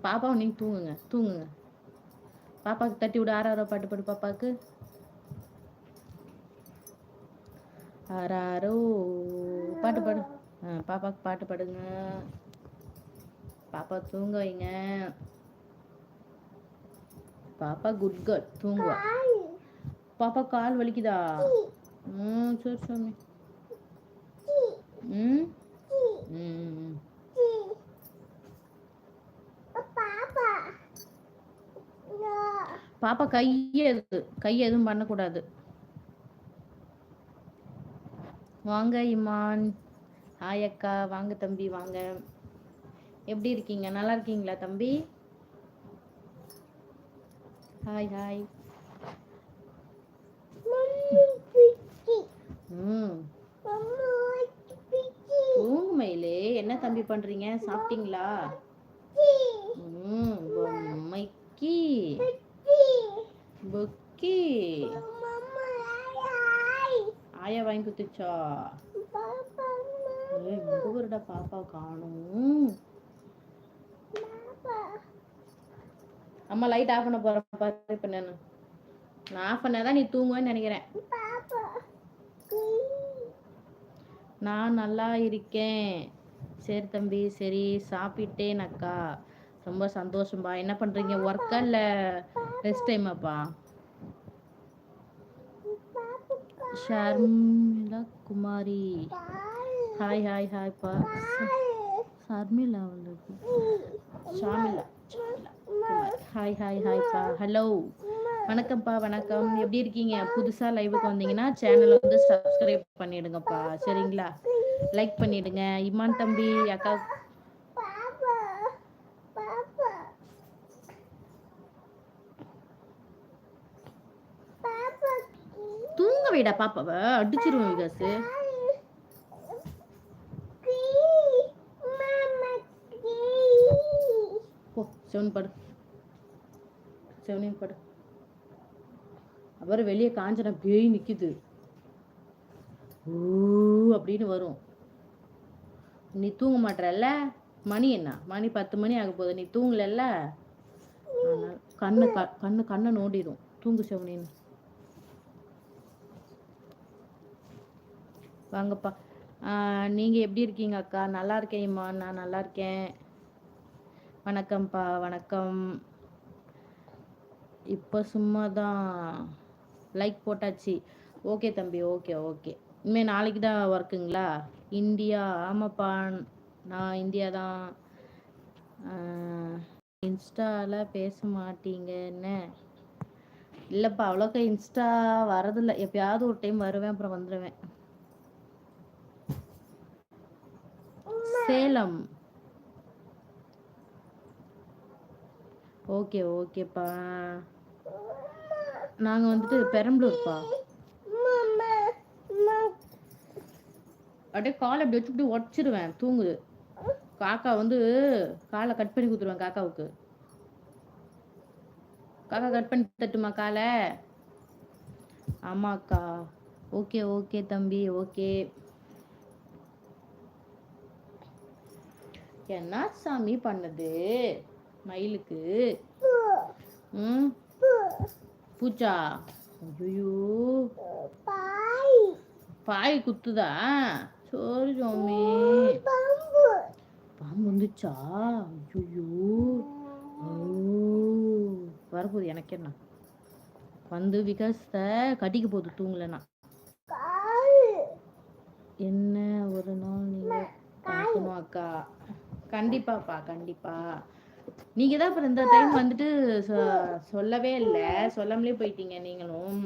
பாப்பாவும் நீங்க தூங்குங்க தூங்குங்க. பாப்பாவுக்கு தட்டி விடு. ஆறாரோ பாட்டு பாடு பாப்பாவுக்கு. ஆறாரோ பாட்டு பாடு. பாப்பாவுக்கு பாட்டு பாடுங்க. பாப்பா தூங்க வைங்க. பாப்பா குட் கேர்ள் தூங்குவா. பாப்பா கால் வலிக்குதா? சரி சாமி. பாப்பா கையே எதுவும் பண்ணக்கூடாது. வாங்க இமான். ஹாய் அக்கா. வாங்க தம்பி வாங்க. எப்படி இருக்கீங்க? நல்லா இருக்கீங்களா தம்பி? Hi hi. தூங்குமையிலே என்ன தம்பி பண்றீங்க? சாப்பிட்டீங்களா? பொம்மைக்கு புக்கி ஆயா வாங்கி குத்துச்சா? முகவருடா பாப்பா காணும். அம்மா லைட் ஆஃப் பண்ண போறேன் பாரு. இப்ப நான் ஆஃப் பண்ணாதான் நீ தூங்குவேன்னு நினைக்கிறேன். நான் நல்லா இருக்கேன். சரி தம்பி சரி. சாப்பிட்டேன் அக்கா. ரொம்ப சந்தோஷம்பா. என்ன பண்றீங்க? ஒர்க்கா இல்ல ரெஸ்ட் டைமாப்பா? ஷர்மிளா குமாரி. ஹாய் ஹாய் ஹாய்ப்பா. ஷர்மிளா உள்ளது. ஷாமிலா. ஹாய் ஹாய் ஹாய்ப்பா. ஹலோ வணக்கம்ப்பா. வணக்கம். எப்படி இருக்கீங்க? புதுசா லைவுக்கு வந்தீங்கன்னா சேனலை வந்து சப்ஸ்கிரைப் பண்ணிடுங்கப்பா. சரிங்களா? லைக் பண்ணிடுங்க. இமான் தம்பி அக்கா தூங்க வைடா பாப்பாவை. அடிச்சிருவேன் விகாசு. போ செவன் படு. செவனையும் படு. அப்புறம் வெளியே காஞ்சனா பேய் நிக்குது. அப்படின்னு வரும். நீ தூங்க மாட்டல. மணி என்ன? மணி 10 மணி ஆக போகுது. நீ தூங்கலல்ல. கண்ணை நோண்டிடும். தூங்கு செவனின்னு. வாங்கப்பா. நீங்க எப்படி இருக்கீங்க அக்கா? நல்லா இருக்கேன் இம்மா. நான் நல்லா இருக்கேன். வணக்கம்ப்பா. வணக்கம். இப்போ சும்மா தான் லைக் போட்டாச்சு. ஓகே தம்பி. Okay okay. இனிமேல் நாளைக்கு தான் ஒர்க்குங்களா? இந்தியா. ஆமாப்பா நான் இந்தியா தான். இன்ஸ்டாவில் பேச மாட்டீங்கன்னு இல்லைப்பா. அவ்வளோக்கா இன்ஸ்டா வரதில்லை. எப்பயாவது ஒரு டைம் வருவேன். அப்புறம் வந்துடுவேன். சேலம். ஓகே ஓகேப்பா. நாங்கள் வந்துட்டு பெரம்பலூர்ப்பா. அப்படியே காலை அப்படி வச்சு உடச்சிருவேன். தூங்குது காக்கா. வந்து காலை கட் பண்ணி கொடுத்துருவேன் காக்காவுக்கு. காக்கா கட் பண்ணி தட்டுமா காலை? ஆமாக்கா. ஓகே ஓகே தம்பி. ஓகே. என்ன சாமி பண்ணுது மயிலுக்கு? பூச்சா? ஐயோ பாய் குத்துதா? சோறு சாமி. பாம்பு வந்துச்சா? ஐயோ வரப்போகுது. எனக்கு என்ன வந்து விகாசத்தை கட்டிக்க போகுது தூங்கலன்னா. என்ன ஒரு நாள் நீங்க பார்க்கணும் அக்கா. கண்டிப்பாப்பா கண்டிப்பா. நீங்க தான் அப்புறம் இந்த டைம் வந்துட்டு சொல்லவே இல்லை. சொல்லாமலே போயிட்டீங்க நீங்களும்.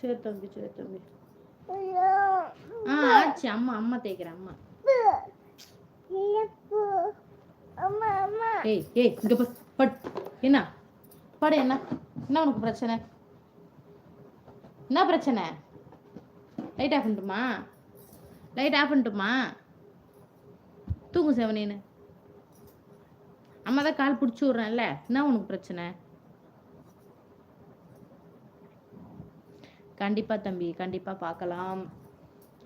சரி தம்பி சரி தம்பி. ஆச்சு. அம்மா தேய்க்கிறேன். ஏய் ஏய் இங்க பட். என்ன படு. என்ன உனக்கு பிரச்சனை? என்ன பிரச்சனை? லைட் ஆஃப் பண்ணட்டுமா? லைட் ஆஃப் பண்ணட்டுமா? தூங்கு செவனேன்னு. அம்மா தான் கால் பிடிச்சி விட்றேன்ல. என்ன உனக்கு பிரச்சனை? கண்டிப்பா தம்பி கண்டிப்பா பார்க்கலாம்.